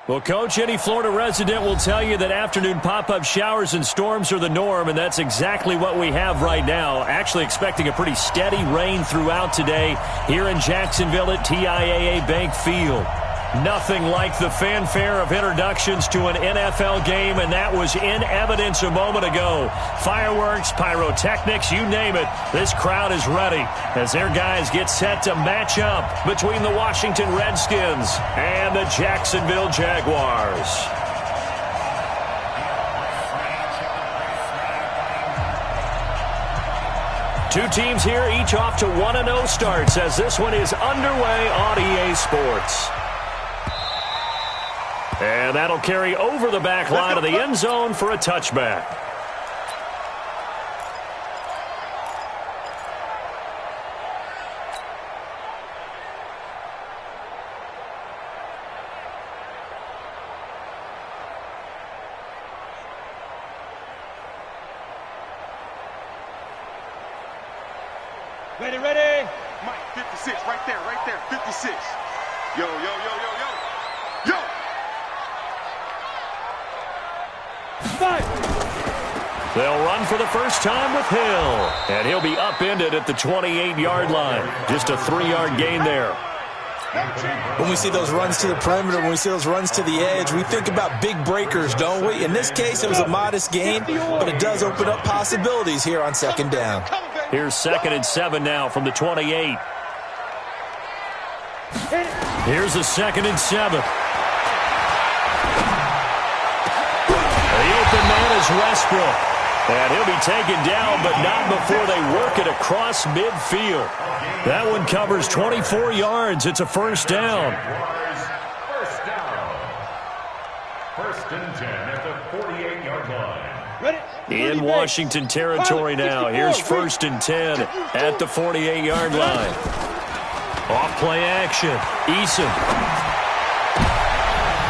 Well, Coach, any Florida resident will tell you that afternoon pop-up showers and storms are the norm, and that's exactly what we have right now. Actually expecting a pretty steady rain throughout today here in Jacksonville at TIAA Bank Field. Nothing like the fanfare of introductions to an NFL game, and that was in evidence a moment ago. Fireworks, pyrotechnics, you name it. This crowd is ready as their guys get set to match up between the Washington Redskins and the Jacksonville Jaguars. Two teams here, each off to 1-0 starts as this one is underway on EA Sports. And that'll carry over the back line of the end zone for a touchback. Ready, ready. Mike, 56, right there, 56. Yo, yo, yo, yo, yo. Yo! They'll run for the first time with Hill, and he'll be upended at the 28-yard line. Just a 3-yard gain there. When we see those runs to the perimeter, when we see those runs to the edge, we think about big breakers, don't we? In this case, it was a modest gain, but it does open up possibilities here on second down. Here's 2nd and 7 now from the 28. Here's a 2nd and 7. The open man is Westbrook. And he'll be taken down, but not before they work it across midfield. That one covers 24 yards. It's a first down. First and 10 at the 48-yard line. In Washington territory now. Here's 1st and 10 at the 48-yard line. Off play action. Eason.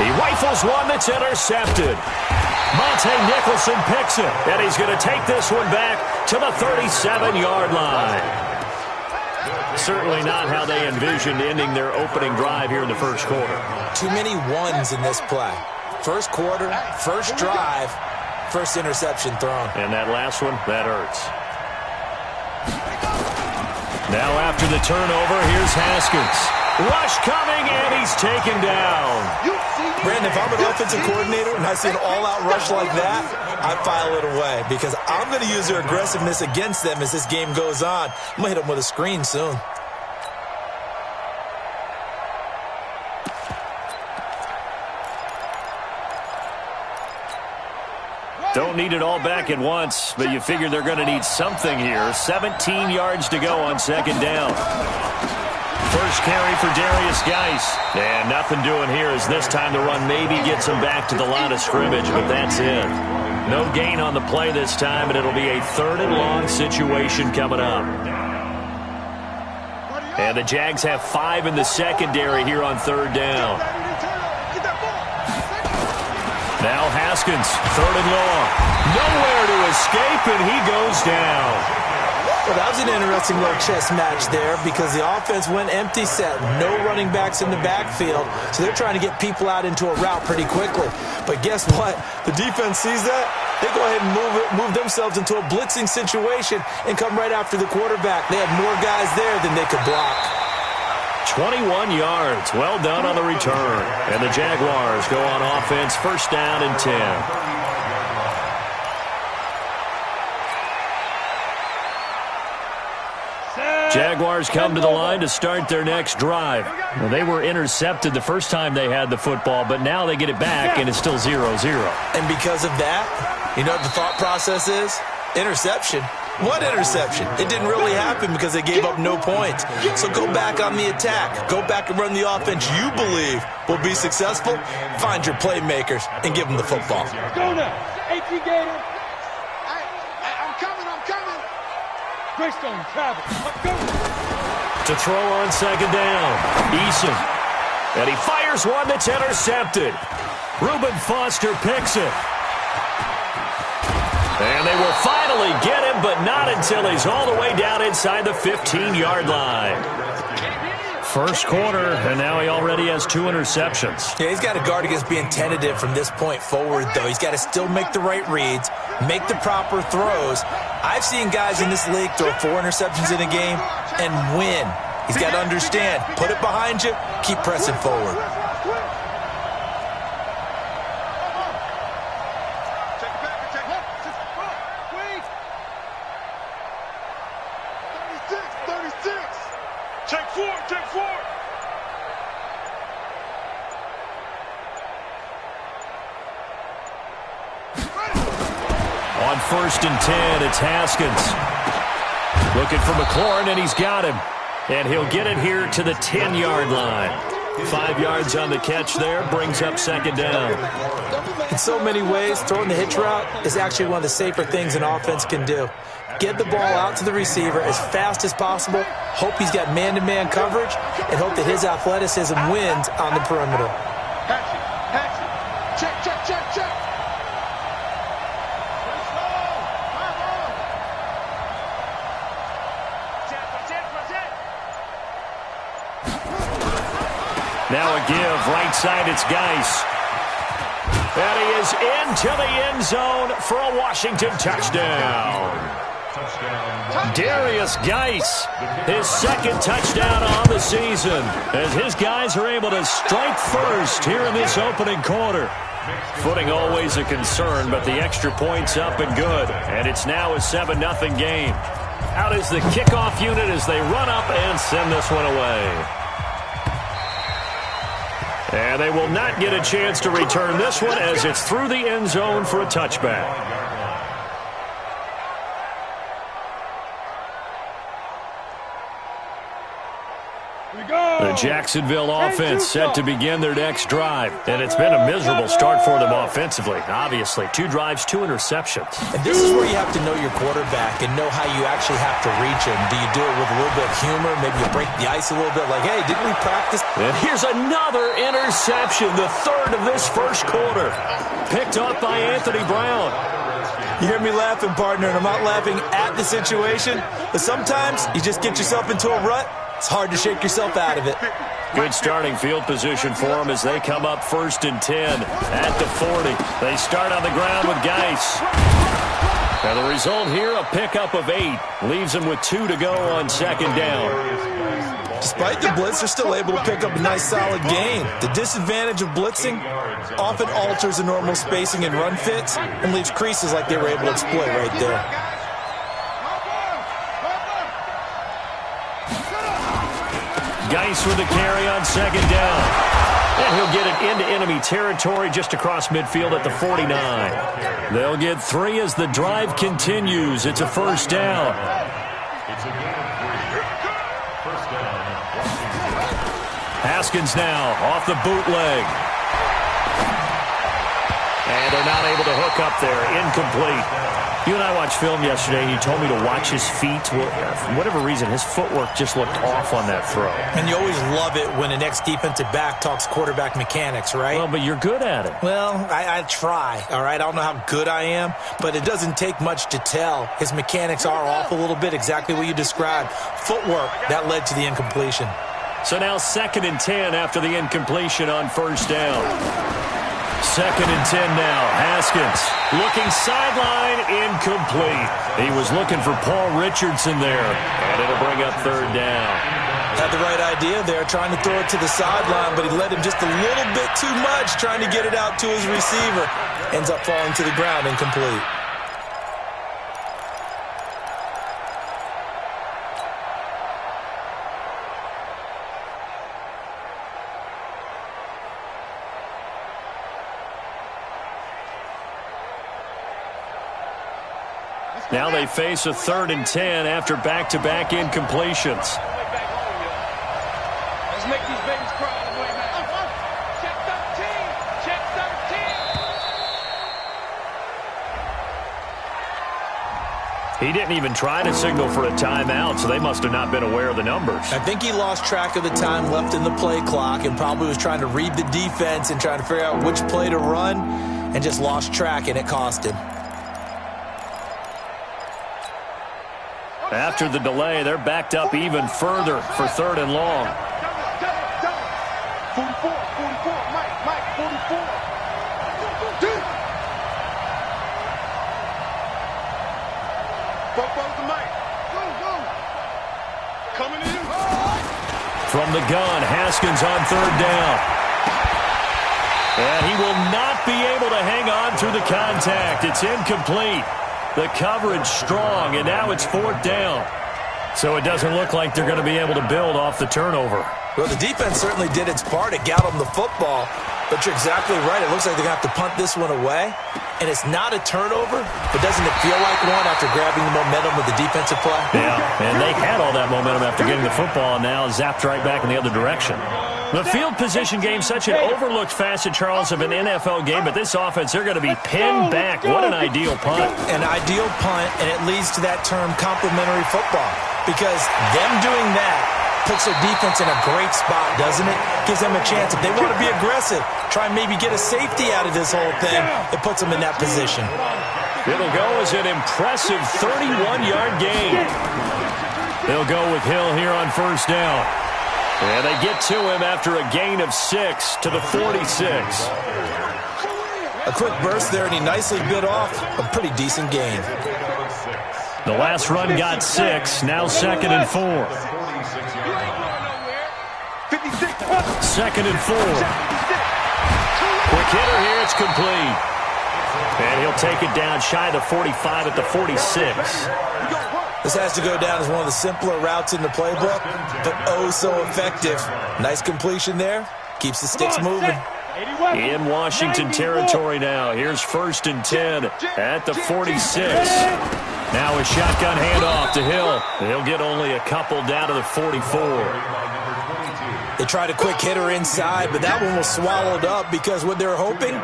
He rifles one that's intercepted. Monte Nicholson picks it, and he's going to take this one back to the 37-yard line. Certainly not how they envisioned ending their opening drive here in the first quarter. Too many ones in this play. First quarter, first drive, first interception thrown. And that last one, that hurts. Now after the turnover, here's Haskins. Rush coming, and he's taken down. Brandon, if I'm an offensive coordinator and I see an all-out rush like that, I file it away because I'm going to use their aggressiveness against them as this game goes on. I'm going to hit them with a screen soon. Don't need it all back at once, but you figure they're going to need something here. 17 yards to go on second down. First carry for Darius Geis. And nothing doing here as this time the run maybe gets him back to the line of scrimmage, but that's it. No gain on the play this time, and it'll be a 3rd and long situation coming up. And the Jags have 5 in the secondary here on 3rd down. Now Haskins, 3rd and long. Nowhere to escape, and he goes down. Well, that was an interesting little chess match there because the offense went empty set. No running backs in the backfield, so they're trying to get people out into a route pretty quickly. But guess what? The defense sees that. They go ahead and move themselves into a blitzing situation and come right after the quarterback. They had more guys there than they could block. 21 yards. Well done on the return. And the Jaguars go on offense, 1st down and 10. Jaguars come to the line to start their next drive. Well, they were intercepted the first time they had the football, but now they get it back, and it's still 0-0. And because of that, you know what the thought process is? Interception. What interception? It didn't really happen because they gave up no points. So go back on the attack. Go back and run the offense you believe will be successful. Find your playmakers and give them the football. Go now. A.T. Gator. I'm coming. Greystone, Travis. Let's go. To throw on second down. Eason. And he fires one that's intercepted. Reuben Foster picks it. And they will finally get him, but not until he's all the way down inside the 15-yard line. First quarter, and now he already has 2 interceptions. Yeah, he's got to guard against being tentative from this point forward, though. He's got to still make the right reads, make the proper throws. I've seen guys in this league throw 4 interceptions in a game and win. He's got to understand, put it behind you, keep pressing forward. On 1st and 10, it's Haskins. Looking for McLaurin, and he's got him. And he'll get it here to the 10-yard line. 5 yards on the catch there, brings up 2nd down. In so many ways, throwing the hitch route is actually one of the safer things an offense can do. Get the ball out to the receiver as fast as possible, hope he's got man-to-man coverage, and hope that his athleticism wins on the perimeter. Check, check, check, check. Now a give, right side, it's Geis. And he is into the end zone for a Washington touchdown. Darius Geis, his 2nd touchdown on the season, as his guys are able to strike first here in this opening quarter. Footing always a concern, but the extra point's up and good. And it's now a 7-0 game. Out is the kickoff unit as they run up and send this one away. And they will not get a chance to return this one as it's through the end zone for a touchback. The Jacksonville offense set to begin their next drive. And it's been a miserable start for them offensively. Obviously, 2 drives, 2 interceptions. And this is where you have to know your quarterback and know how you actually have to reach him. Do you do it with a little bit of humor? Maybe you break the ice a little bit like, hey, didn't we practice? And here's another interception, the 3rd of this first quarter. Picked up by Anthony Brown. You hear me laughing, partner, and I'm not laughing at the situation. But sometimes you just get yourself into a rut. It's hard to shake yourself out of it. Good starting field position for them as they come up 1st and 10 at the 40. They start on the ground with Geis. Now the result here, a pickup of 8. Leaves them with 2 to go on 2nd down. Despite the blitz, they're still able to pick up a nice solid gain. The disadvantage of blitzing often alters the normal spacing and run fits and leaves creases like they were able to exploit right there. Geis with the carry on 2nd down. And he'll get it into enemy territory just across midfield at the 49. They'll get 3 as the drive continues. It's a 1st down. Haskins now off the bootleg. And they're not able to hook up there. Incomplete. You and I watched film yesterday, and you told me to watch his feet. Well, for whatever reason, his footwork just looked off on that throw. And you always love it when an ex-defensive back talks quarterback mechanics, right? Well, but you're good at it. Well, I try, all right? I don't know how good I am, but it doesn't take much to tell. His mechanics are off a little bit, exactly what you described. Footwork, that led to the incompletion. So now 2nd and 10 after the incompletion on 1st down. 2nd and 10 now. Haskins looking sideline, incomplete. He was looking for Paul Richardson there, and it'll bring up 3rd down. Had the right idea there, trying to throw it to the sideline, but he led him just a little bit too much, trying to get it out to his receiver. Ends up falling to the ground, incomplete. Now they face a 3rd and 10 after back-to-back incompletions. Let's make these babies cry all the way back. Check 13. Check 13. He didn't even try to signal for a timeout, so they must have not been aware of the numbers. I think he lost track of the time left in the play clock and probably was trying to read the defense and trying to figure out which play to run and just lost track, and it cost him. After the delay, they're backed up even further for 3rd and long. 44, Mike, 44. Both the Mike. Go. Coming in. From the gun, Haskins on third down. And he will not be able to hang on through the contact. It's incomplete. The coverage strong, and now it's fourth down. So it doesn't look like they're going to be able to build off the turnover. Well, the defense certainly did its part. It got them the football. But you're exactly right. It looks like they're going to have to punt this one away. And it's not a turnover, but doesn't it feel like one after grabbing the momentum with the defensive play? Yeah, and they had all that momentum after getting the football, and now zapped right back in the other direction. The field position game, such an overlooked facet, Charles, of an NFL game, but this offense, they're going to be pinned back. What an ideal punt. An ideal punt, and it leads to that term complementary football, because them doing that puts their defense in a great spot, doesn't it? Gives them a chance. If they want to be aggressive, try and maybe get a safety out of this whole thing, it puts them in that position. It'll go as an impressive 31-yard gain. They'll go with Hill here on first down. And they get to him after a gain of 6 to the 46. A quick burst there, and he nicely bit off a pretty decent gain. The last run got 6, now 2nd and 4. 2nd and 4. Quick hitter here, it's complete. And he'll take it down shy of the 45 at the 46. This has to go down as one of the simpler routes in the playbook, but oh so effective. Nice completion there. Keeps the sticks moving. In Washington territory now. Here's 1st and 10 at the 46. Now a shotgun handoff to Hill. He'll get only a couple down to the 44. They tried a quick hitter inside, but that one was swallowed up because what they're hoping,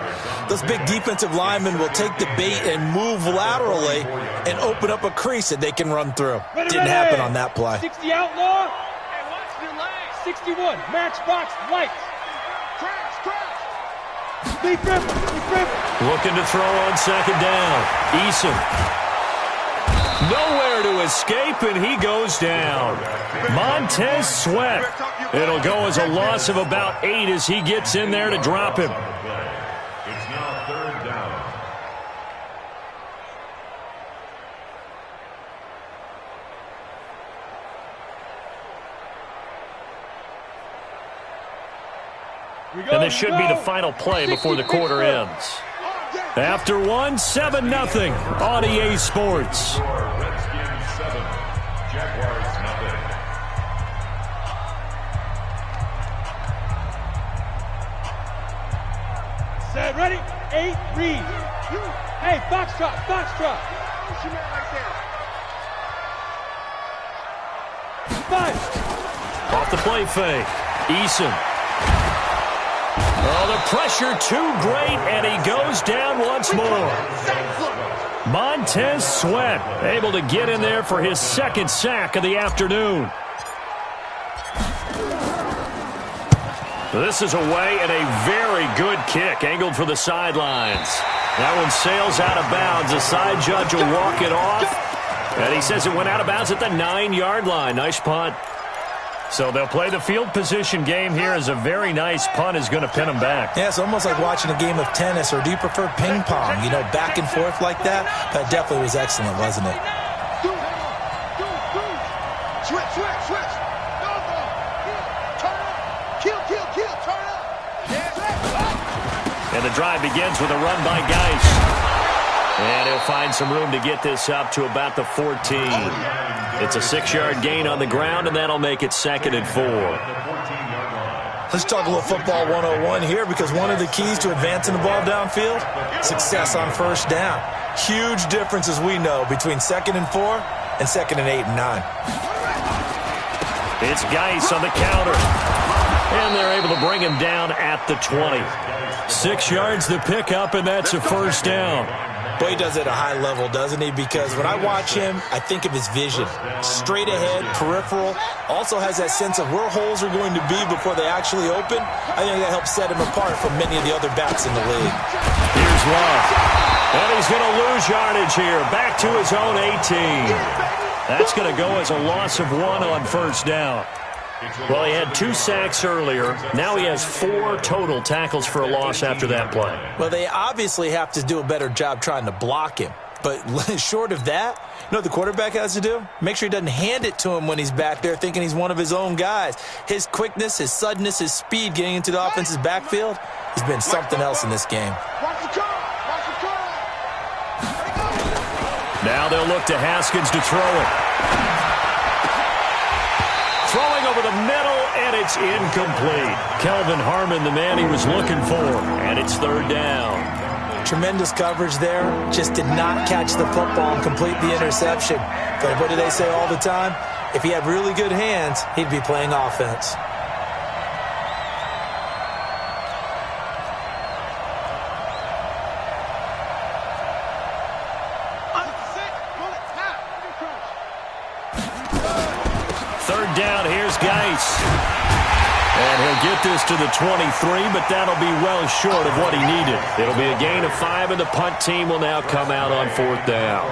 those big defensive linemen will take the bait and move laterally and open up a crease that they can run through. Didn't happen on that play. 60 outlaw. 61 matchbox lights. Looking to throw on 2nd down. Eason. Nowhere to escape, and he goes down. Montez Sweat. It'll go as a loss of about 8 as he gets in there to drop him. It's now 3rd down. And this should be the final play before the quarter ends. After one, 7-0 on EA Sports. Redskins 7, Jaguars 0. Set, ready? 8, read. Hey, Foxtrot. Five. Off the play fake. Eason. Oh, the pressure too great, and he goes down once more. Montez Sweat able to get in there for his 2nd sack of the afternoon. This is away, and a very good kick angled for the sidelines. That one sails out of bounds. The side judge will walk it off, and he says it went out of bounds at the 9-yard line. Nice punt. So they'll play the field position game here as a very nice punt is going to pin them back. Yeah, it's almost like watching a game of tennis, or do you prefer ping pong? You know, back and forth like that? That definitely was excellent, wasn't it? Switch. Turn up. And the drive begins with a run by Geis. And he'll find some room to get this up to about the 14. It's a 6-yard gain on the ground, and that'll make it 2nd and 4. Let's talk a little football 101 here, because one of the keys to advancing the ball downfield, success on first down. Huge difference, as we know, between 2nd and 4 and 2nd and 8 and 9. It's Geis on the counter. And they're able to bring him down at the 20. 6 yards the pickup, and that's a first down. Boy, he does it at a high level, doesn't he? Because when I watch him, I think of his vision. Straight ahead, peripheral. Also has that sense of where holes are going to be before they actually open. I think that helps set him apart from many of the other backs in the league. Here's Love. And he's going to lose yardage here. Back to his own 18. That's going to go as a loss of 1 on first down. Well, he had 2 sacks earlier. Now he has 4 total tackles for a loss after that play. Well, they obviously have to do a better job trying to block him. But short of that, you know what the quarterback has to do? Make sure he doesn't hand it to him when he's back there thinking he's one of his own guys. His quickness, his suddenness, his speed getting into the offense's backfield has been something else in this game. Now they'll look to Haskins to throw it. Throwing over the middle, and it's incomplete. Kelvin Harmon, the man he was looking for, and it's 3rd down. Tremendous coverage there. Just did not catch the football and complete the interception. But what do they say all the time? If he had really good hands, he'd be playing offense. Third down, here's Geis. And he'll get this to the 23, but that'll be well short of what he needed. It'll be a gain of 5, and the punt team will now come out on 4th down.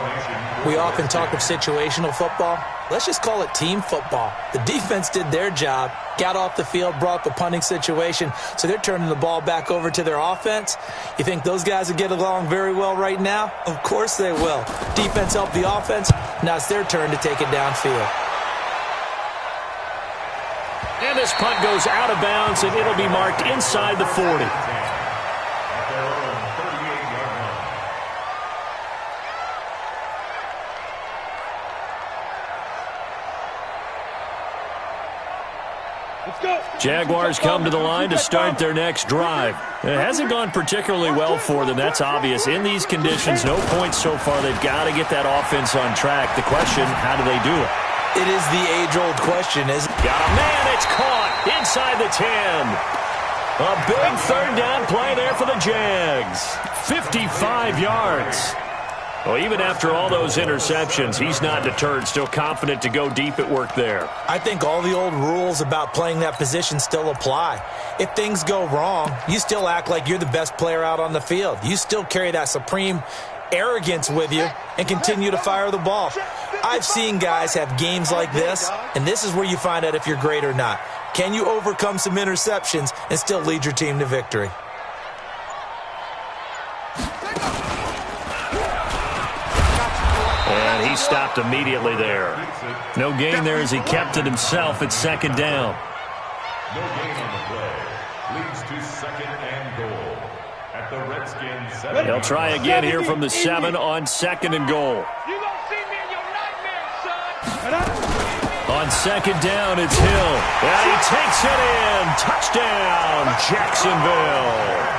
We often talk of situational football. Let's just call it team football. The defense did their job, got off the field, brought the punting situation, so they're turning the ball back over to their offense. You think those guys will get along very well right now? Of course they will. Defense helped the offense. Now it's their turn to take it downfield. And this punt goes out of bounds, and it'll be marked inside the 40. Jaguars come to the line to start their next drive. It hasn't gone particularly well for them. That's obvious. In these conditions, no points so far. They've got to get that offense on track. The question, how do they do it? It is the age-old question, isn't it? Got a man. It's caught inside the 10. A big 3rd down play there for the Jags. 55 yards. Well, even after all those interceptions, he's not deterred, still confident to go deep at work there. I think all the old rules about playing that position still apply. If things go wrong, you still act like you're the best player out on the field. You still carry that supreme arrogance with you and continue to fire the ball. I've seen guys have games like this, and this is where you find out if you're great or not. Can you overcome some interceptions and still lead your team to victory? And he stopped immediately there. No gain there as he kept it himself at 2nd down. No gain on the play. Leads to 2nd and goal. At the Redskins 7. He'll try again here from the 7 on 2nd and goal. You gonna see me in your nightmares, son. On 2nd down, it's Hill. And he takes it in. Touchdown, Jacksonville.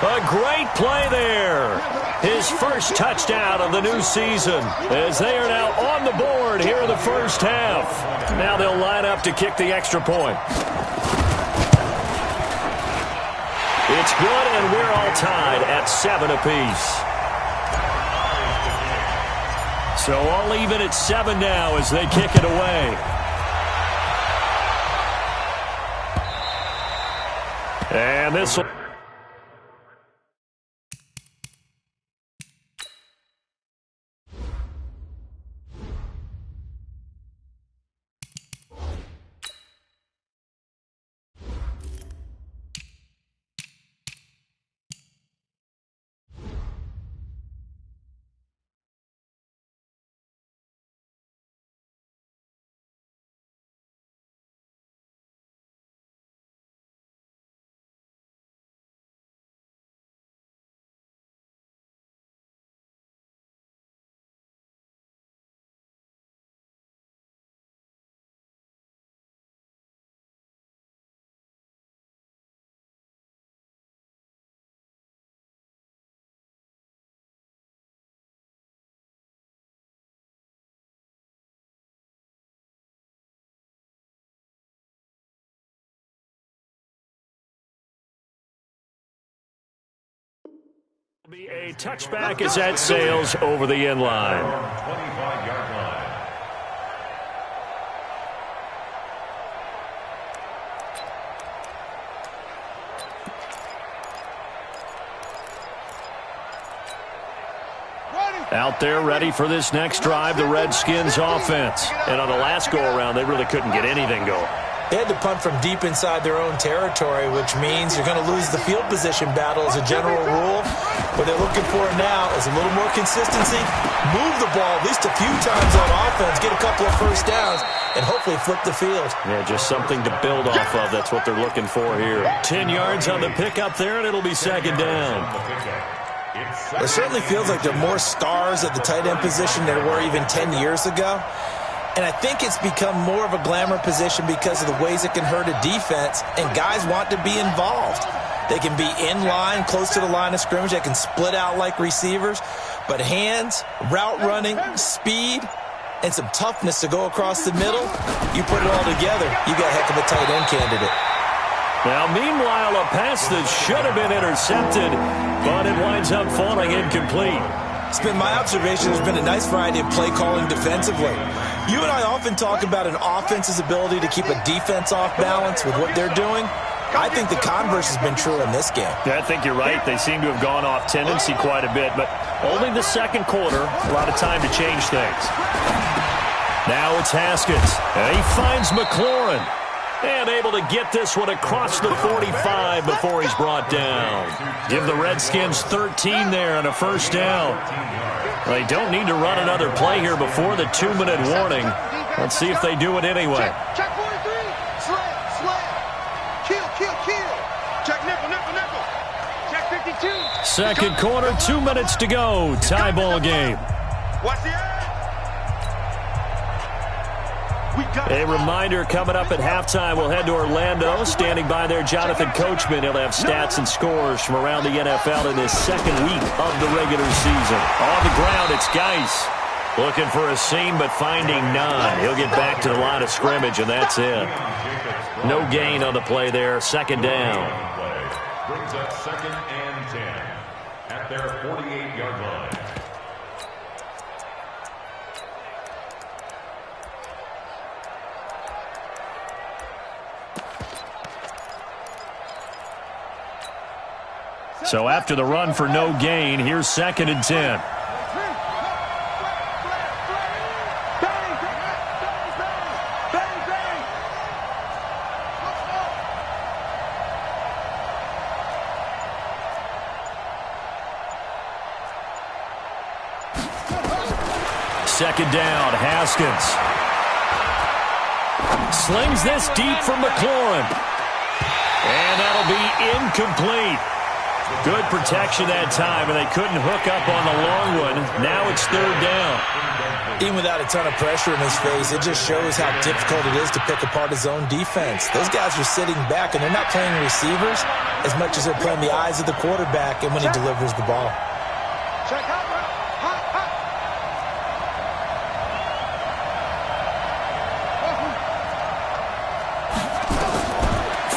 A great play there. His first touchdown of the new season as they are now on the board here in the first half. Now they'll line up to kick the extra point. It's good, and we're all tied at 7 apiece. So all even at 7 now as they kick it away. And this will... be a touchback as that sails over the end line. 25-yard line. Out there ready for this next drive, the Redskins offense. And on the last go-around, they really couldn't get anything going. They had to punt from deep inside their own territory, which means you're going to lose the field position battle as a general rule. What they're looking for now is a little more consistency, move the ball at least a few times on offense, get a couple of first downs, and hopefully flip the field. Yeah, just something to build off of. That's what they're looking for here. 10 yards on the pickup there, and it'll be second down. It certainly feels like there are more stars at the tight end position than there were even 10 years ago. And I think it's become more of a glamour position because of the ways it can hurt a defense, and guys want to be involved. They can be in line, close to the line of scrimmage. They can split out like receivers. But hands, route running, speed, and some toughness to go across the middle, you put it all together, you got a heck of a tight end candidate. Now, meanwhile, a pass that should have been intercepted, but it winds up falling incomplete. It's been my observation there's been a nice variety of play calling defensively. You and I often talk about an offense's ability to keep a defense off balance with what they're doing. I think the converse has been true in this game. Yeah, I think you're right. They seem to have gone off tendency quite a bit, but only the second quarter, a lot of time to change things. Now it's Haskins, and he finds McLaurin. And able to get this one across the 45 before he's brought down. Give the Redskins 13 there on a first down. Well, they don't need to run another play here before the 2-minute warning. Let's see if they do it anyway. Check 43. Slam. Kill. Check nickel. Check 52. Second quarter, 2 minutes to go. Tie ball game. Watch the edge. A reminder coming up at halftime, we'll head to Orlando. Standing by there, Jonathan Coachman. He'll have stats and scores from around the NFL in his second week of the regular season. On the ground, it's Geis. Looking for a seam, but finding none. He'll get back to the line of scrimmage, and that's it. No gain on the play there. Second down. Brings up 2nd and 10 at their 48-yard line. So after the run for no gain, here's 2nd and 10. Second down, Haskins. Slings this deep for McLaurin. And that'll be incomplete. Good protection that time, and they couldn't hook up on the long one. Now it's third down. Even without a ton of pressure in his face, it just shows how difficult it is to pick apart his own defense. Those guys are sitting back, and they're not playing receivers as much as they're playing the eyes of the quarterback and when he delivers the ball. Check out.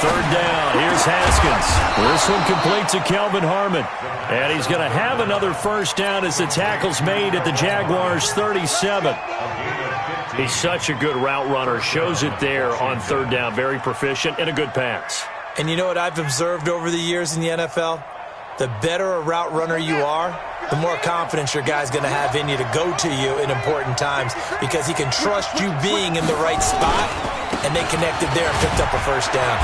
Third down, here's Haskins. This one complete to Kelvin Harmon. And he's going to have another first down as the tackle's made at the Jaguars' 37. He's such a good route runner. Shows it there on third down. Very proficient and a good pass. And you know what I've observed over the years in the NFL? The better a route runner you are, the more confidence your guy's going to have in you to go to you in important times because he can trust you being in the right spot, and they connected there and picked up a first down.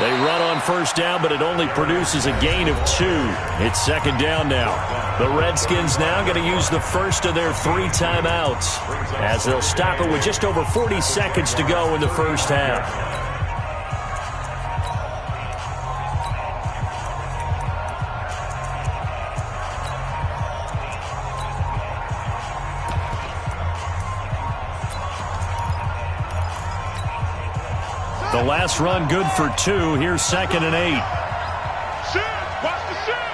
They run on first down, but it only produces a gain of 2. It's second down now. The Redskins now going to use the first of their 3 timeouts as they'll stop it with just over 40 seconds to go in the first half. The last run good for 2. Here's 2nd and 8. Watch the shoot.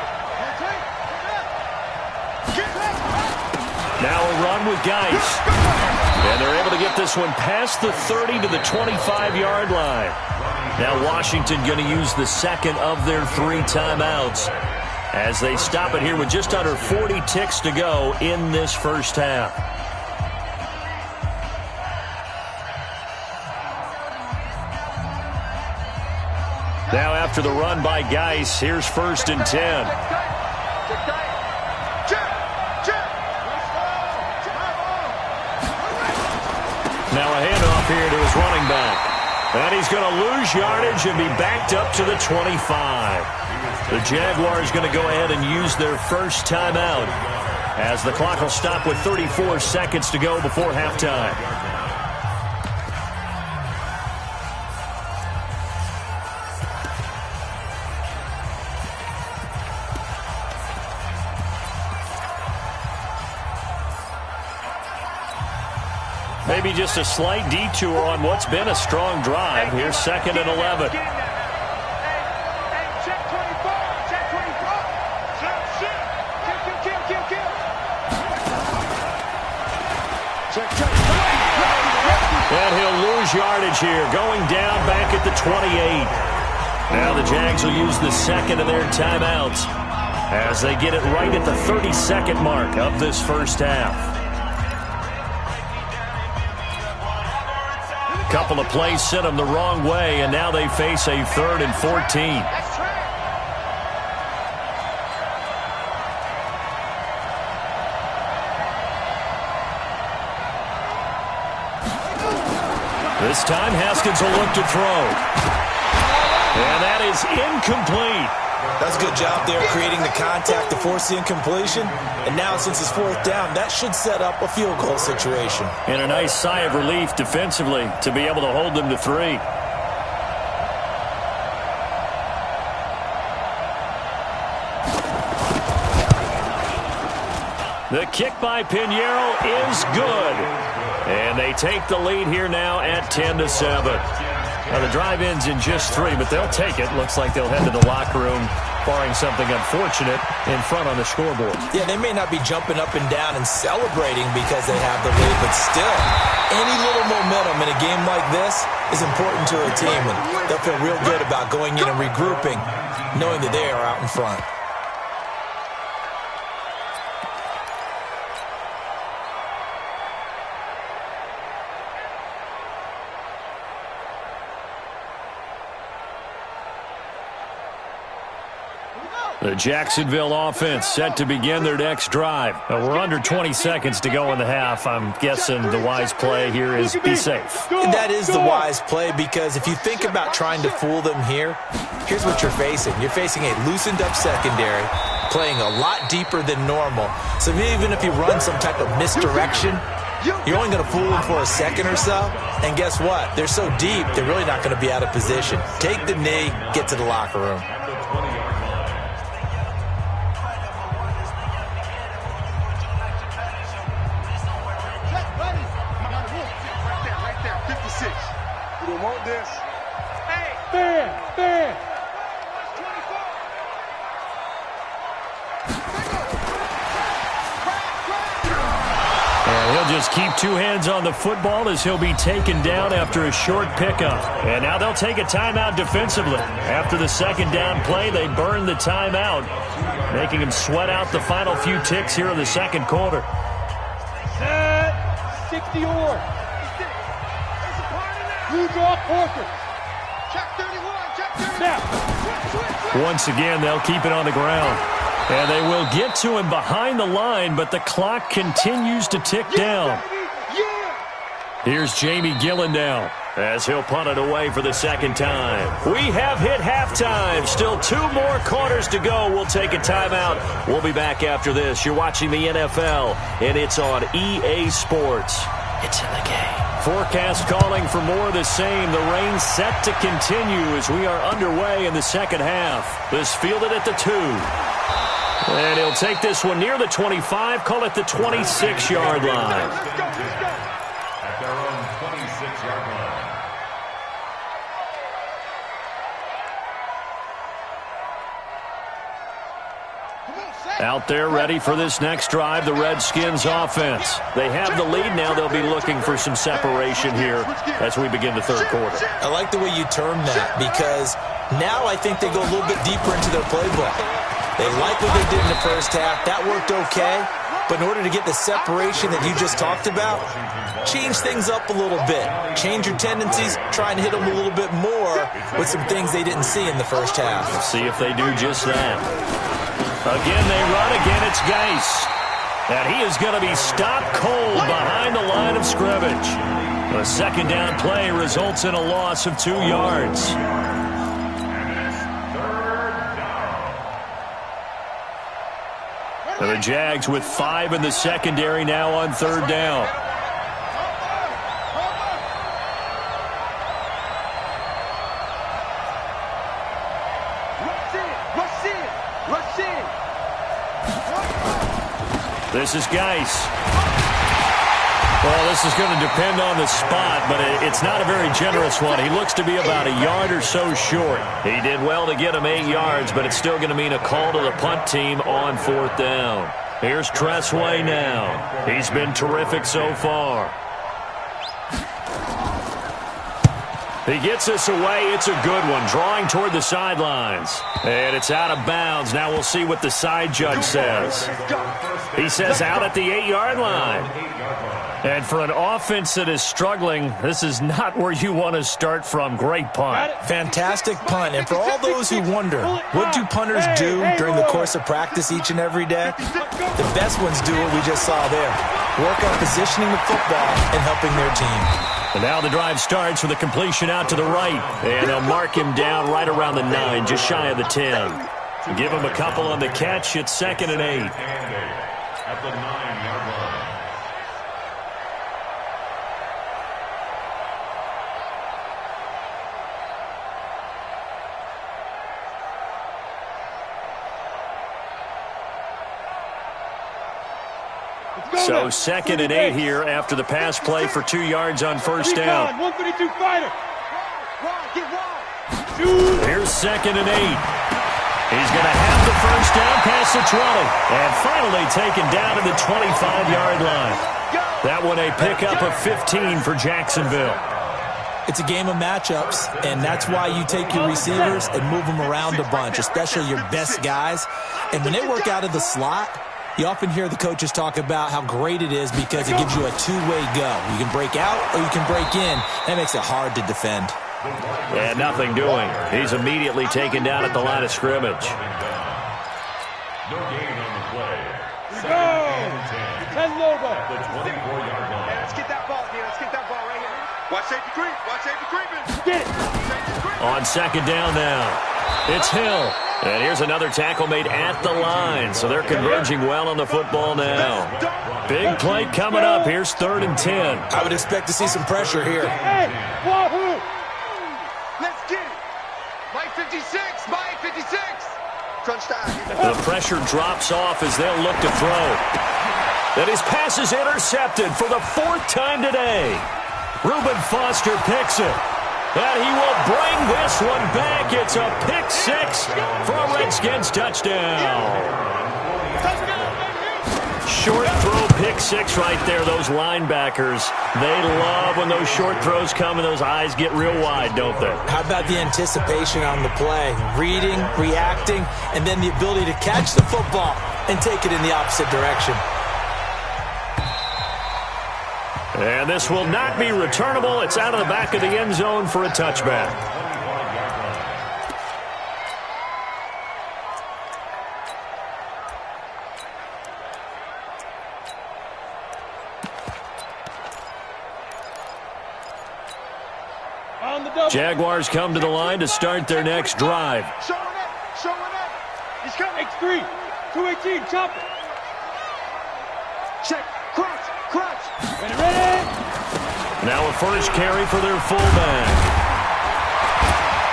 Now a run with Geis. And they're able to get this one past the 30 to the 25-yard line. Now Washington going to use the second of their 3 timeouts as they stop it here with just under 40 ticks to go in this first half. Now after the run by Geis, here's 1st and 10. Now a handoff here to his running back. And he's going to lose yardage and be backed up to the 25. The Jaguars going to go ahead and use their first timeout as the clock will stop with 34 seconds to go before halftime. Maybe just a slight detour on what's been a strong drive. Here's 2nd and 11. And he'll lose yardage here, going down back at the 28. Now the Jags will use the second of their timeouts as they get it right at the 32nd mark of this first half. Couple of plays sent them the wrong way, and now they face a 3rd and 14. This time, Haskins will look to throw. And that is incomplete. That's a good job there creating the contact to force the incompletion. And now since it's 4th down, that should set up a field goal situation. And a nice sigh of relief defensively to be able to hold them to 3. The kick by Pinheiro is good. And they take the lead here now at 10-7. Now, the drive ends in just 3, but they'll take it. Looks like they'll head to the locker room, barring something unfortunate, in front on the scoreboard. Yeah, they may not be jumping up and down and celebrating because they have the lead, but still, any little momentum in a game like this is important to a team, and they'll feel real good about going in and regrouping, knowing that they are out in front. The Jacksonville offense set to begin their next drive. We're under 20 seconds to go in the half. I'm guessing the wise play here is be safe. That is the wise play, because if you think about trying to fool them here, here's what you're facing. You're facing a loosened up secondary, playing a lot deeper than normal. So even if you run some type of misdirection, you're only going to fool them for a second or so. And guess what? They're so deep, they're really not going to be out of position. Take the knee, get to the locker room. Want this? Hey! Fair! And he'll just keep 2 hands on the football as he'll be taken down after a short pickup. And now they'll take a timeout defensively. After the 2nd down play, they burn the timeout, making him sweat out the final few ticks here in the 2nd quarter. Set 60-or. Blue draw quarter. Check 31, check 31. Now. Once again, they'll keep it on the ground. And they will get to him behind the line, but the clock continues to tick down. Here's Jamie Gillen now as he'll punt it away for the 2nd time. We have hit halftime. Still 2 more quarters to go. We'll take a timeout. We'll be back after this. You're watching the NFL, and it's on EA Sports. It's in the game. Forecast calling for more of the same. The rain set to continue as we are underway in the 2nd half. This fielded at the 2. And he'll take this one near the 25, call it the 26-yard line. At their own 26-yard line. Out there ready for this next drive, the Redskins offense. They have the lead now. They'll be looking for some separation here as we begin the 3rd quarter. I like the way you term that, because now I think they go a little bit deeper into their playbook. They like what they did in the first half. That worked okay. But in order to get the separation that you just talked about, change things up a little bit. Change your tendencies, try and hit them a little bit more with some things they didn't see in the first half. Let's see if they do just that. Again, they run. Again, it's Geis. And he is going to be stopped cold behind the line of scrimmage. A second down play results in a loss of 2 yards. And the Jags with 5 in the secondary now on 3rd down. This is Geis. Well, this is going to depend on the spot, but it's not a very generous one. He looks to be about a yard or so short. He did well to get him 8 yards, but it's still going to mean a call to the punt team on 4th down. Here's Tressway now. He's been terrific so far. He gets this away. It's a good one, drawing toward the sidelines. And it's out of bounds. Now we'll see what the side judge says. He says out at the 8-yard line. And for an offense that is struggling, this is not where you want to start from. Great punt. Fantastic punt. And for all those who wonder, what do punters do during the course of practice each and every day? The best ones do what we just saw there. Work on positioning the football and helping their team. And now the drive starts with a completion out to the right. And they'll mark him down right around the 9, just shy of the 10. Give him a couple on the catch. It's 2nd and 8. At the 9-yard line. So 2nd and 8 here after the pass play for 2 yards on 1st down. 152 fighter. Here's 2nd and 8. He's going to have the 1st down past the 20. And finally taken down to the 25-yard line. That one a pickup of 15 for Jacksonville. It's a game of matchups, and that's why you take your receivers and move them around a bunch, especially your best guys. And when they work out of the slot, you often hear the coaches talk about how great it is because it gives you a two-way go. You can break out or you can break in. That makes it hard to defend. And nothing doing. He's immediately taken down at the line of scrimmage. No gain on the play. Go! 10 logo. The 24-yard line. Hey, let's get that ball here. Let's get that ball right here. Watch safety creep. Watch safety creeping. Get it. On 2nd down now, it's Hill. And here's another tackle made at the line. So they're converging well on the football now. Big play coming up. Here's 3rd and 10. I would expect to see some pressure here. Hey, wahoo! Let's get it. Mike 56. Mike 56. Crunch time. The pressure drops off as they'll look to throw. Then his pass is intercepted for the 4th time today. Reuben Foster picks it. And he will bring this one back. It's a pick 6 for a Redskins touchdown. Short throw pick 6 right there. Those linebackers, they love when those short throws come and those eyes get real wide, don't they? How about the anticipation on the play? Reading, reacting, and then the ability to catch the football and take it in the opposite direction. And this will not be returnable. It's out of the back of the end zone for a touchback. Jaguars come to the line to start their next drive. Showing up. Showing up. He's coming. X3. 218. Chop it. Check. Crunch. Crunch. Ready. Now a first carry for their fullback.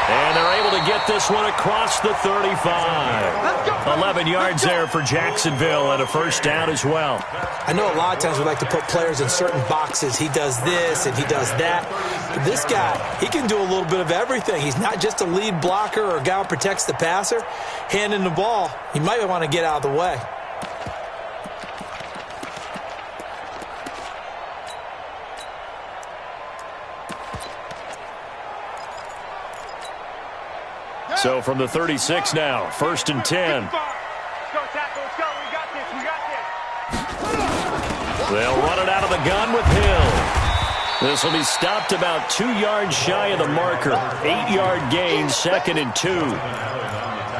And they're able to get this one across the 35. 11 yards there for Jacksonville and a 1st down as well. I know a lot of times we like to put players in certain boxes. He does this and he does that. But this guy, he can do a little bit of everything. He's not just a lead blocker or a guy who protects the passer. Handing the ball, he might want to get out of the way. So from the 36 now, 1st and 10. Let's go, tackle. Let's go. We got this. We got this. They'll run it out of the gun with Hill. This will be stopped about 2 yards shy of the marker. 8-yard gain, 2nd and 2.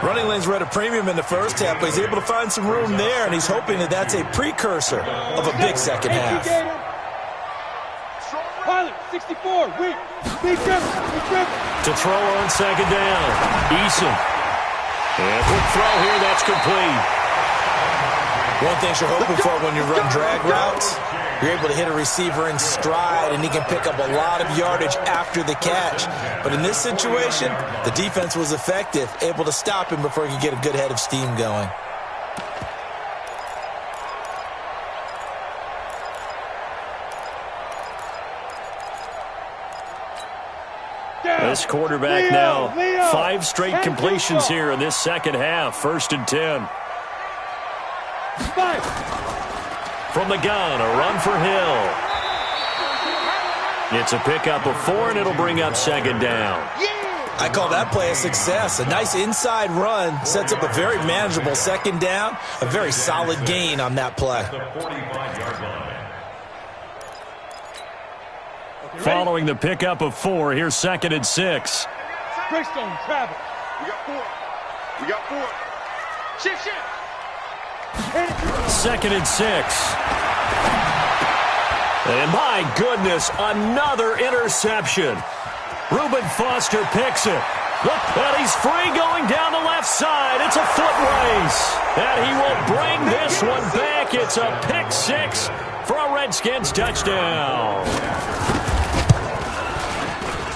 Running lanes were at a premium in the first half, but he's able to find some room there, and he's hoping that that's a precursor of a big second half. Pilot. 64, weak grip. To throw on second down. Eason. And quick throw here, that's complete. One thing you're hoping for when you run drag routes, you're able to hit a receiver in stride, and he can pick up a lot of yardage after the catch. But in this situation, the defense was effective, able to stop him before he could get a good head of steam going. This quarterback now, 5 straight completions here in this second half. 1st and 10. From the gun, a run for Hill. It's a pickup of 4, and it'll bring up second down. I call that play a success. A nice inside run sets up a very manageable second down. A very solid gain on that play. Following the pickup of 4, here's 2nd and 6. Greystone, travel. We got 4. Shift. 2nd and 6. And my goodness, another interception. Reuben Foster picks it. Look, and he's free going down the left side. It's a foot race. And he will bring this one back. It's a pick 6 for a Redskins touchdown.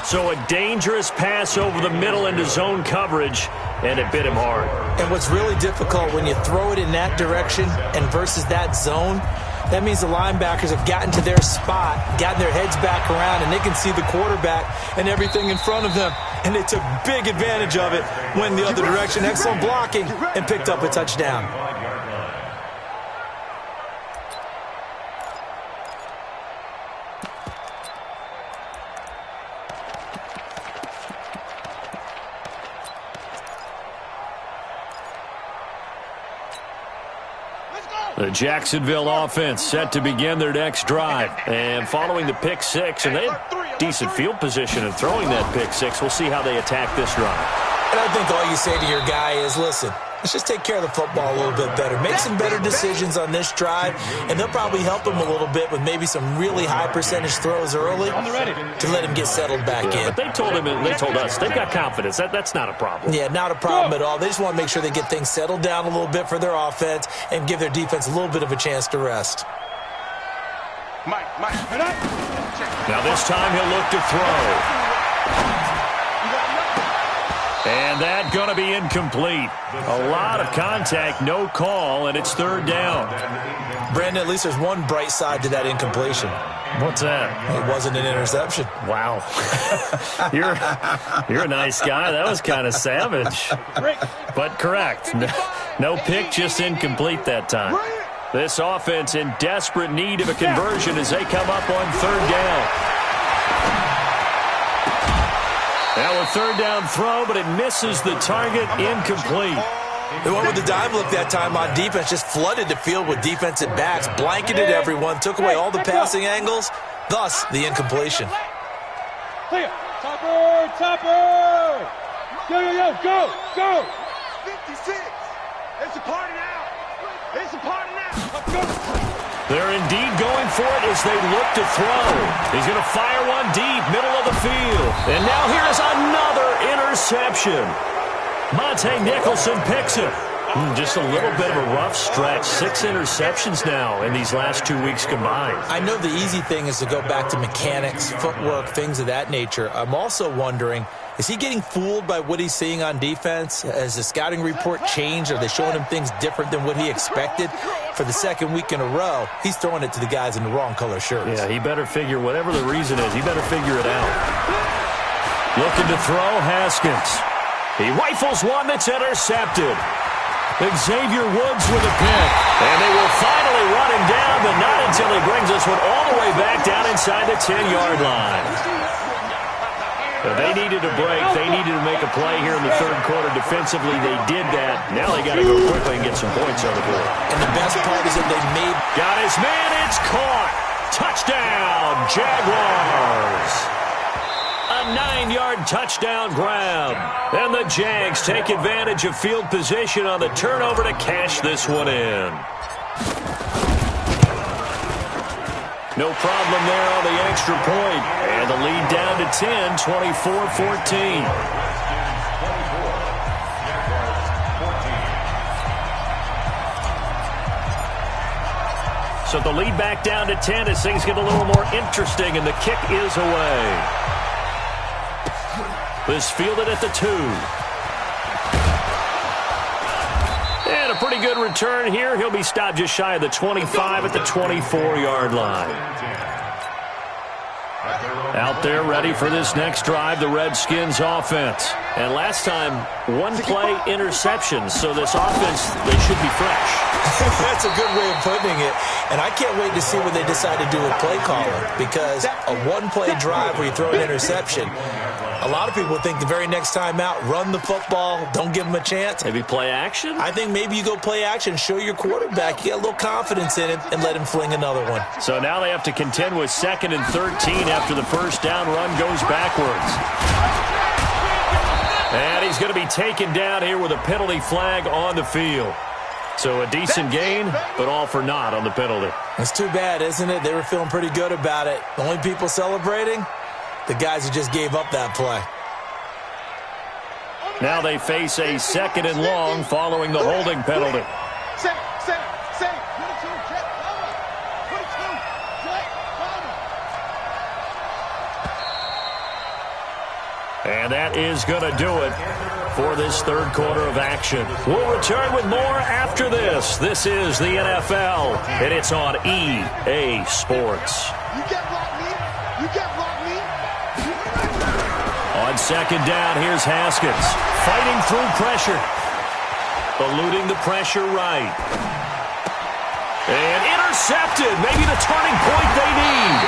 So a dangerous pass over the middle into zone coverage, and it bit him hard. And what's really difficult when you throw it in that direction and versus that zone, that means the linebackers have gotten to their spot, gotten their heads back around, and they can see the quarterback and everything in front of them. And they took big advantage of it, went the other direction, excellent blocking, and picked up a touchdown. The Jacksonville offense set to begin their next drive. And following the pick 6, and they had decent field position in throwing that pick 6. We'll see how they attack this drive. And I think all you say to your guy is, listen, let's just take care of the football a little bit better. Make some better decisions on this drive, and they'll probably help him a little bit with maybe some really high percentage throws early to let him get settled back in. But they told him, and they told us, they've got confidence. That's not a problem. Yeah, not a problem at all. They just want to make sure they get things settled down a little bit for their offense and give their defense a little bit of a chance to rest. Mike. Now this time he'll look to throw. And that's going to be incomplete. A lot of contact, no call, and it's 3rd down. Brandon, at least there's one bright side to that incompletion. What's that? It wasn't an interception. Wow. You're a nice guy. That was kind of savage. But correct. No pick, just incomplete that time. This offense in desperate need of a conversion as they come up on 3rd down. Now a 3rd down throw, but it misses the target, incomplete. They went with the dime look that time on defense, just flooded the field with defensive backs, blanketed everyone, took away all the passing angles, thus the incompletion. Clear. Topper. Go. 56. It's a party now. They're indeed going for it as they look to throw. He's going to fire one deep, middle of the field. And now here is another interception. Monte Nicholson picks it. Just a little bit of a rough stretch. 6 interceptions now in these last 2 weeks combined. I know the easy thing is to go back to mechanics, footwork, things of that nature. I'm also wondering, is he getting fooled by what he's seeing on defense? Has the scouting report changed? Are they showing him things different than what he expected? For the 2nd week in a row, he's throwing it to the guys in the wrong color shirts. Yeah, he better figure, whatever the reason is, he better figure it out. Looking to throw, Haskins. He rifles one that's intercepted. Xavier Woods with a pick. And they will finally run him down, but not until he brings this one all the way back down inside the 10-yard line. But they needed a break. They needed to make a play here in the 3rd quarter. Defensively, they did that. Now they got to go quickly and get some points on the board. And the best part is that they made... Got his man. It's caught. Touchdown, Jaguars. A 9-yard touchdown grab. And the Jags take advantage of field position on the turnover to cash this one in. No problem there on the extra point. And the lead down to 10, 24-14. So the lead back down to 10 as things get a little more interesting, and the kick is away. This fielded at the 2. And a pretty good return here. He'll be stopped just shy of the 25 at the 24-yard line. Out there ready for this next drive, the Redskins offense. And last time, one-play interception, so this offense, they should be fresh. That's a good way of putting it. And I can't wait to see what they decide to do with play calling, because a one-play drive where you throw an interception, a lot of people think the very next time out, run the football, don't give them a chance. Maybe play action? I think maybe you go play action, show your quarterback, you get a little confidence in him, and let him fling another one. So now they have to contend with 2nd and 13 after the first down run goes backwards. And he's going to be taken down here with a penalty flag on the field. So a decent gain, but all for naught on the penalty. It's too bad, isn't it? They were feeling pretty good about it. The only people celebrating, the guys who just gave up that play. Now they face a 2nd and long following the holding penalty. And that is going to do it for this third quarter of action. We'll return with more after this. This is the NFL, and it's on EA Sports. You can't block me. You can't block me. On 2nd down, here's Haskins. Fighting through pressure. Eluding the pressure right. And intercepted. Maybe the turning point they need.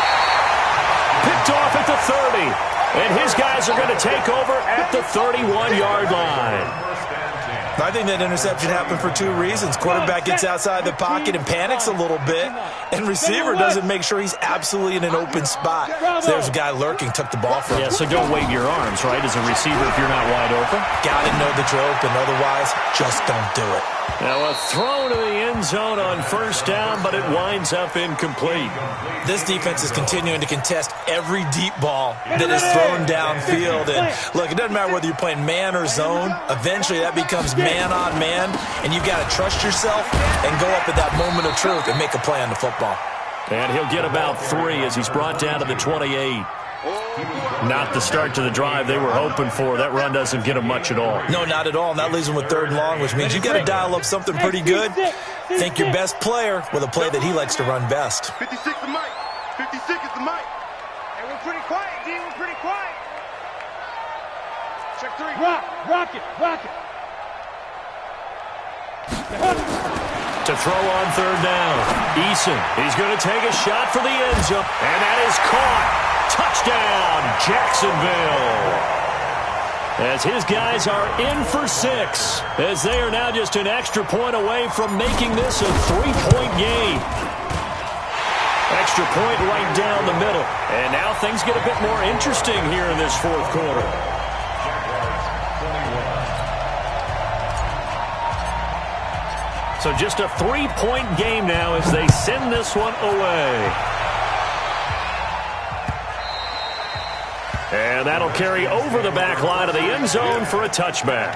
Picked off at the 30. And his guys are going to take over at the 31-yard line. I think that interception happened for 2 reasons. Quarterback gets outside the pocket and panics a little bit, and receiver doesn't make sure he's absolutely in an open spot. So there's a guy lurking, took the ball from him. Yeah, so don't wave your arms, right, as a receiver if you're not wide open. Got to know that you're open. Otherwise, just don't do it. Now a throw to the end zone on first down, but it winds up incomplete. This defense is continuing to contest every deep ball that is thrown downfield. And look, it doesn't matter whether you're playing man or zone. Eventually that becomes man on man, and you've got to trust yourself and go up at that moment of truth and make a play on the football. And he'll get about 3 as he's brought down to the 28. Not the start to the drive they were hoping for. That run doesn't get them much at all. No, not at all. And that leaves them with 3rd and long, which means you've got to dial up something pretty good. Think your best player with a play that he likes to run best. 56 is Mike. 56 is the Mike. And we're pretty quiet, D. We're pretty quiet. Check 3. Rock it. To throw on 3rd down. Eason, he's going to take a shot for the end zone. And that is caught. Touchdown, Jacksonville. As his guys are in for 6, as they are now just an extra point away from making this a 3-point game. Extra point right down the middle. And now things get a bit more interesting here in this 4th quarter. So just a 3-point game now as they send this one away. And that'll carry over the back line of the end zone for a touchback.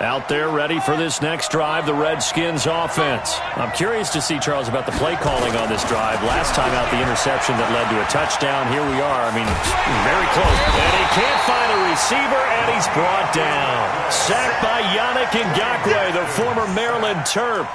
Out there ready for this next drive, the Redskins offense. I'm curious to see, Charles, about the play calling on this drive. Last time out, the interception that led to a touchdown. Here we are. I mean, very close. And he can't find a receiver, and he's brought down. Sacked by Yannick Ngakoue, the former Maryland Terp.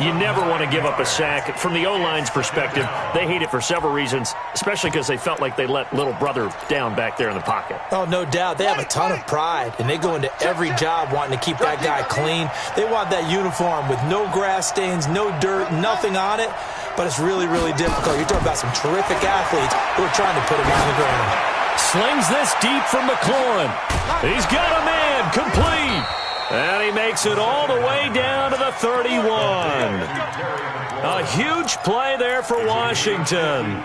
You never want to give up a sack. From the O-line's perspective, they hate it for several reasons, especially because they felt like they let little brother down back there in the pocket. Oh, no doubt. They have a ton of pride, and they go into every job wanting to keep that guy clean. They want that uniform with no grass stains, no dirt, nothing on it, but it's really, really difficult. You're talking about some terrific athletes who are trying to put him on the ground. Slings this deep from McLaurin. He's got a man, complete. And he makes it all the way down to the 31. A huge play there for Washington.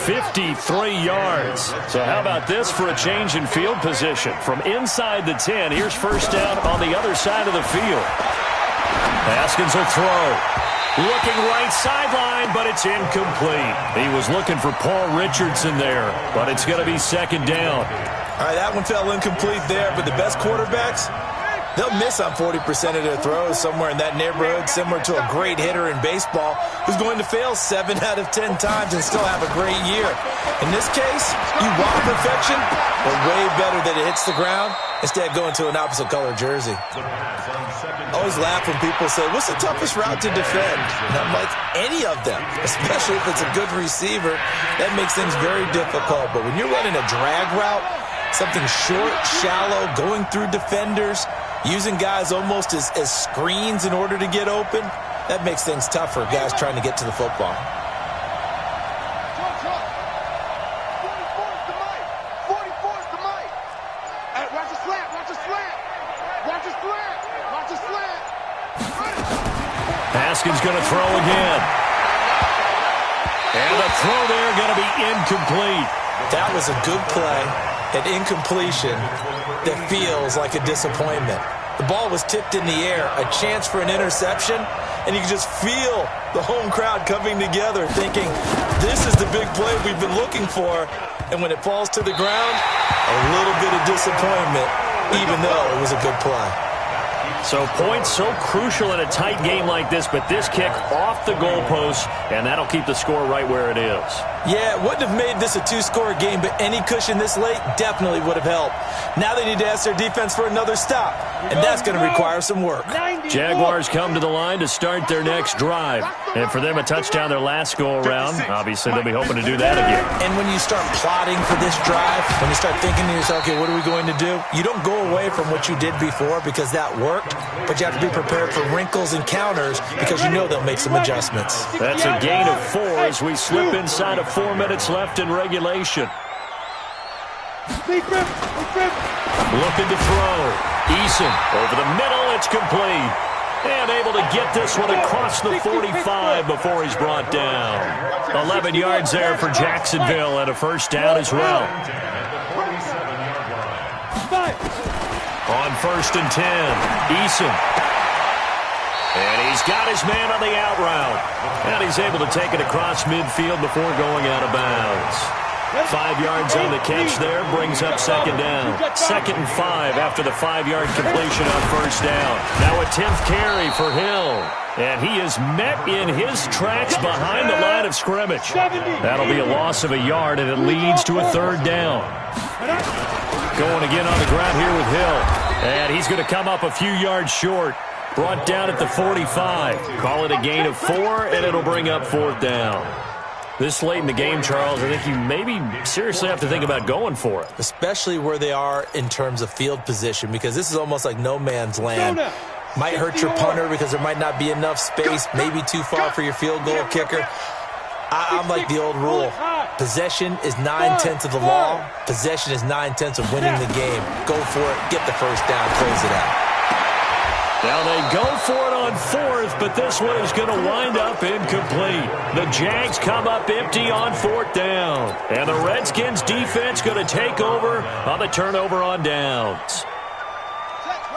53 yards. So how about this for a change in field position? From inside the 10, here's first down on the other side of the field. Haskins will throw. Looking right sideline, but it's incomplete. He was looking for Paul Richardson there, but it's going to be second down. All right, that one fell incomplete there, but the best quarterbacks, they'll miss on 40% of their throws, somewhere in that neighborhood, similar to a great hitter in baseball who's going to fail 7 out of 10 times and still have a great year. In this case, you want perfection, but way better that it hits the ground instead of going to an opposite color jersey. I always laugh when people say, what's the toughest route to defend? And I'm like, any of them, especially if it's a good receiver. That makes things very difficult. But when you're running a drag route, something short, shallow, going through defenders, using guys almost as screens in order to get open, that makes things tough for guys trying to get to the football. Haskins going to throw again. And the throw there going to be incomplete. That was a good play, an incompletion that feels like a disappointment. The ball was tipped in the air, a chance for an interception, and you can just feel the home crowd coming together thinking, this is the big play we've been looking for. And when it falls to the ground, a little bit of disappointment, even though it was a good play. So points so crucial in a tight game like this, but this kick off the goalpost, and that'll keep the score right where it is. Yeah, it wouldn't have made this a two-score game, but any cushion this late definitely would have helped. Now they need to ask their defense for another stop, and that's going to require some work. Jaguars come to the line to start their next drive. And for them, a touchdown their last go-around. Obviously, they'll be hoping to do that again. And when you start plotting for this drive, when you start thinking to yourself, okay, what are we going to do? You don't go away from what you did before because that worked, but you have to be prepared for wrinkles and counters because you know they'll make some adjustments. That's a gain of 4 as we slip inside of 4 minutes left in regulation. Looking to throw. Eason over the middle. It's complete. And able to get this one across the 45 before he's brought down. 11 yards there for Jacksonville and a first down as well. On 1st and 10, Eason. And he's got his man on the out route. And he's able to take it across midfield before going out of bounds. 5 yards on the catch there, brings up second down. 2nd and 5 after the 5-yard completion on first down. Now a 10th carry for Hill. And he is met in his tracks behind the line of scrimmage. That'll be a loss of a yard, and it leads to a 3rd down. Going again on the ground here with Hill. And he's going to come up a few yards short. Brought down at the 45. Call it a gain of 4, and it'll bring up 4th down. This late in the game, Charles, I think you maybe seriously have to think about going for it. Especially where they are in terms of field position, because this is almost like no man's land. Might hurt your punter because there might not be enough space, maybe too far for your field goal kicker. I'm like the old rule. Possession is 9/10 of the law. Possession is 9/10 of winning the game. Go for it, get the first down, close it out. Now they go for it on 4th, but this one is going to wind up incomplete. The Jags come up empty on 4th down. And the Redskins defense going to take over on the turnover on downs.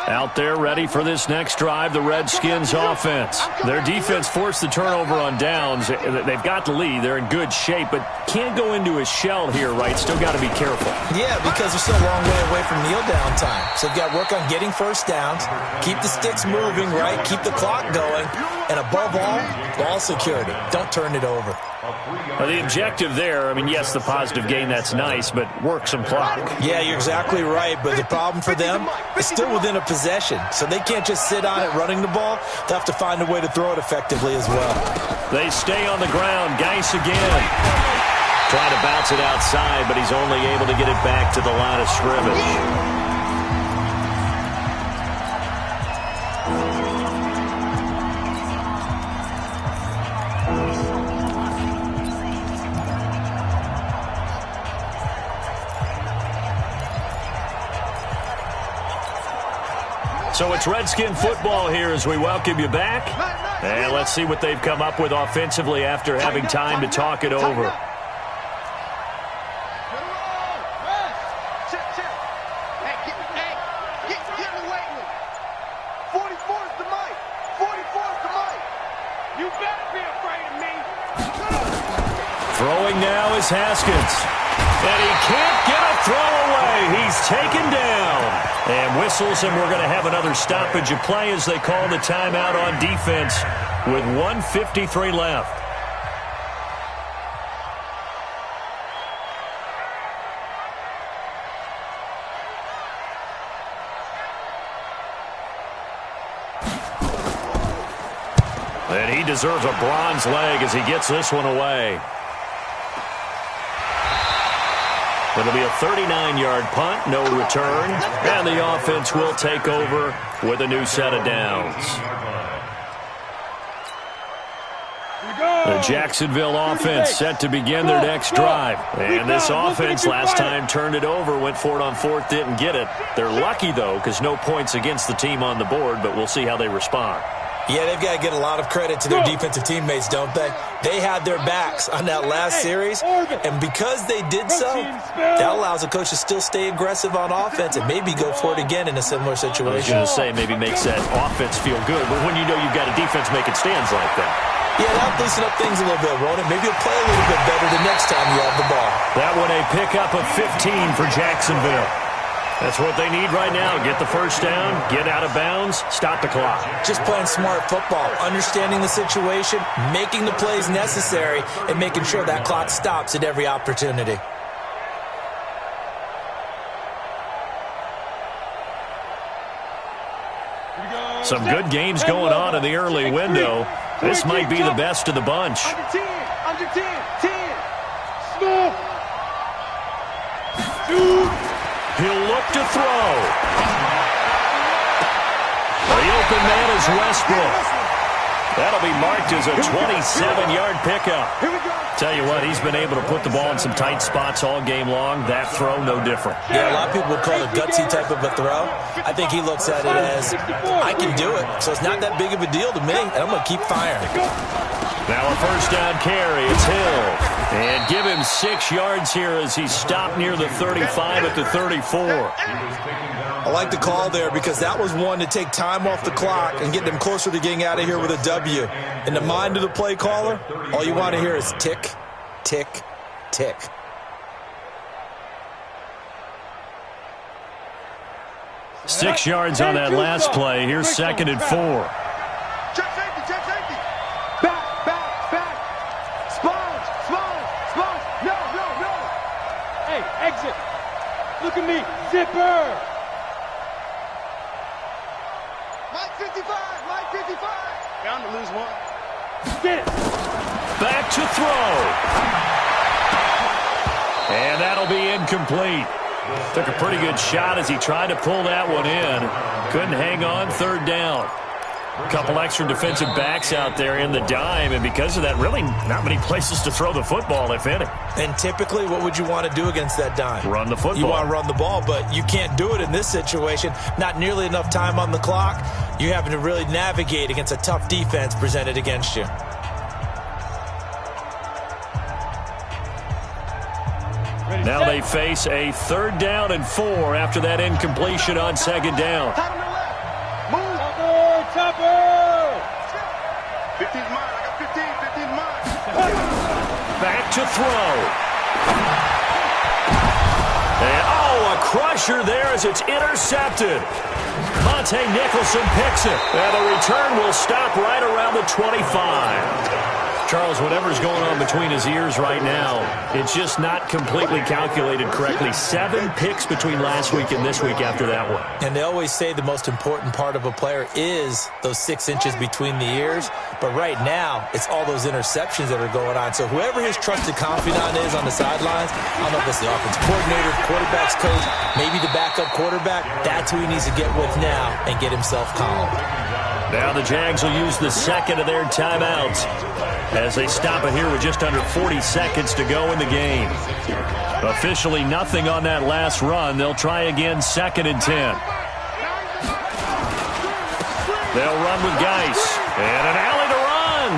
Out there ready for this next drive, the Redskins offense. Their defense forced the turnover on downs. They've got the lead. They're in good shape, but can't go into a shell here, right? Still got to be careful. Yeah, because they're still a long way away from kneel down time. So you've got to work on getting first downs, keep the sticks moving, right? Keep the clock going. And above all, ball security. Don't turn it over. Well, the objective there, I mean, yes, the positive gain, that's nice, but work some clock. Yeah, you're exactly right, but the problem for them is still within a possession, so they can't just sit on it running the ball. They have to find a way to throw it effectively as well. They stay on the ground. Geis again. Trying to bounce it outside, but he's only able to get it back to the line of scrimmage. So it's Redskin football here as we welcome you back. And let's see what they've come up with offensively after having time to talk it over. Get in the weight room. 44 is the mic. 44 Darius Haskins. And he can't get a throw away. He's taken down. And whistles, and we're going to have another stoppage of play as they call the timeout on defense with 1:53 left. And he deserves a bronze leg as he gets this one away. It'll be a 39-yard punt, no return, and the offense will take over with a new set of downs. The Jacksonville offense set to begin their next drive. And this offense last time turned it over, went for it on fourth, didn't get it. They're lucky, though, because no points against the team on the board, but we'll see how they respond. Yeah, they've got to get a lot of credit to their defensive teammates, don't they? They had their backs on that last series, and because they did so, that allows the coach to still stay aggressive on offense and maybe go for it again in a similar situation. I was going to say maybe makes that offense feel good, but when you know you've got a defense making stands like that. Yeah, that'll loosen up things a little bit, won't it? Maybe you'll play a little bit better the next time you have the ball. That one a pickup of 15 for Jacksonville. That's what they need right now. Get the first down, get out of bounds, stop the clock. Just playing smart football, understanding the situation, making the plays necessary, and making sure that clock stops at every opportunity. Some good games going on in the early window. This might be the best of the bunch. Under 10, 10. Small. Dude. He'll look to throw. The open man is Westbrook. That'll be marked as a 27-yard pickup. Tell you what, he's been able to put the ball in some tight spots all game long. That throw, no different. Yeah, a lot of people would call it a gutsy type of a throw. I think he looks at it as, I can do it, so it's not that big of a deal to me, and I'm going to keep firing. Now a first down carry. It's Hill. And give him 6 yards here as he's stopped near the 35 at the 34. I like the call there because that was one to take time off the clock and get them closer to getting out of here with a W. In the mind of the play caller, all you want to hear is tick, tick, tick. Six yards on that last play. Here's 2nd and 4. Check safety. Back. Sponge. No. Hey, exit. Look at me. Zipper. Mike 55. Bound to lose one. Get it. Back to throw. And that'll be incomplete. Took a pretty good shot as he tried to pull that one in. Couldn't hang on, 3rd down. A couple extra defensive backs out there in the dime, and because of that, really not many places to throw the football, if any. And typically, what would you want to do against that dime? Run the football. You want to run the ball, but you can't do it in this situation. Not nearly enough time on the clock. You're having to really navigate against a tough defense presented against you. Now they face a 3rd down and 4 after that incompletion on 2nd down. Topper! 15's mine. I got 15's mine. Back to throw. And, a crusher there as it's intercepted. Monte Nicholson picks it. And the return will stop right around the 25. Charles, whatever's going on between his ears right now, it's just not completely calculated correctly. 7 picks between last week and this week after that one. And they always say the most important part of a player is those 6 inches between the ears. But right now, it's all those interceptions that are going on. So whoever his trusted confidant is on the sidelines, I don't know if it's the offense coordinator, quarterback's coach, maybe the backup quarterback, that's who he needs to get with now and get himself calm. Now the Jags will use the 2nd of their timeouts as they stop it here with just under 40 seconds to go in the game. Officially nothing on that last run. They'll try again, 2nd and 10. They'll run with Geis. And an alley to run.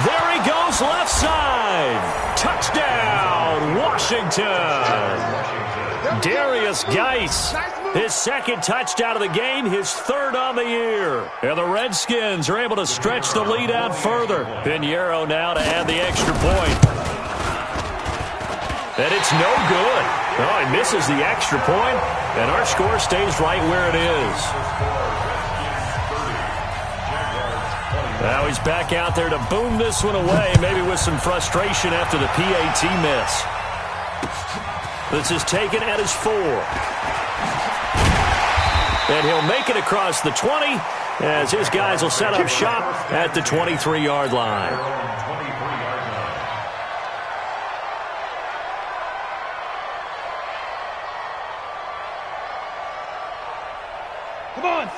There he goes, left side. Touchdown, Washington. Darius Geis. His second touchdown of the game, his third on the year. And the Redskins are able to stretch the lead out further. Pinheiro now to add the extra point. And it's no good. Oh, he misses the extra point, and our score stays right where it is. Now he's back out there to boom this one away, maybe with some frustration after the PAT miss. This is taken at his 4. And he'll make it across the 20 as his guys will set up shop at the 23-yard line.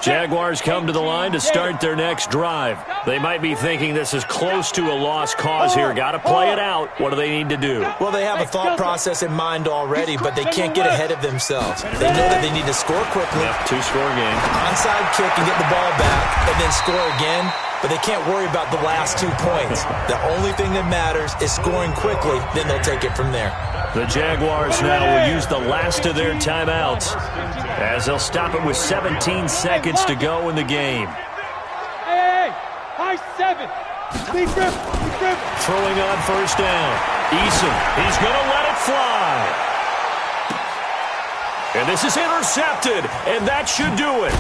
Jaguars come to the line to start their next drive. They might be thinking this is close to a lost cause here. Got to play it out. What do they need to do? Well, they have a thought process in mind already, but they can't get ahead of themselves. They know that they need to score quickly. Yep, 2-score game. Onside kick and get the ball back, and then score again. But they can't worry about the last 2 points. The only thing that matters is scoring quickly. Then they'll take it from there. The Jaguars now will use the last of their timeouts as they'll stop it with 17 seconds to go in the game. Hey, high 7. Throwing on first down. Eason, he's going to let it fly. And this is intercepted, and that should do it.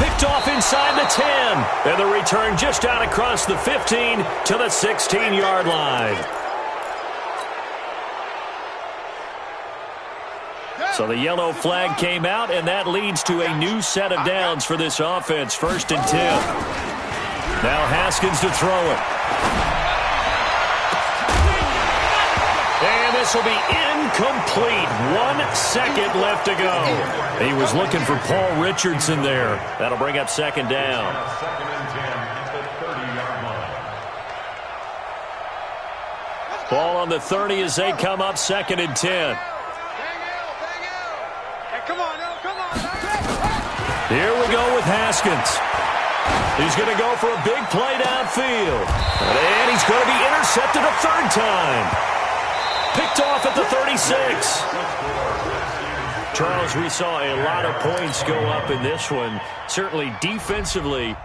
Picked off inside the 10, and the return just out across the 15 to the 16-yard line. So the yellow flag came out, and that leads to a new set of downs for this offense. 1st and 10. Now Haskins to throw it. And this will be incomplete. 1 second left to go. He was looking for Paul Richardson there. That'll bring up 2nd down. 2nd and 10 at the 30-yard line. Ball on the 30 as they come up 2nd and 10. Here we go with Haskins. He's going to go for a big play downfield. And he's going to be intercepted a 3rd time. Picked off at the 36. Charles, we saw a lot of points go up in this one. Certainly defensively,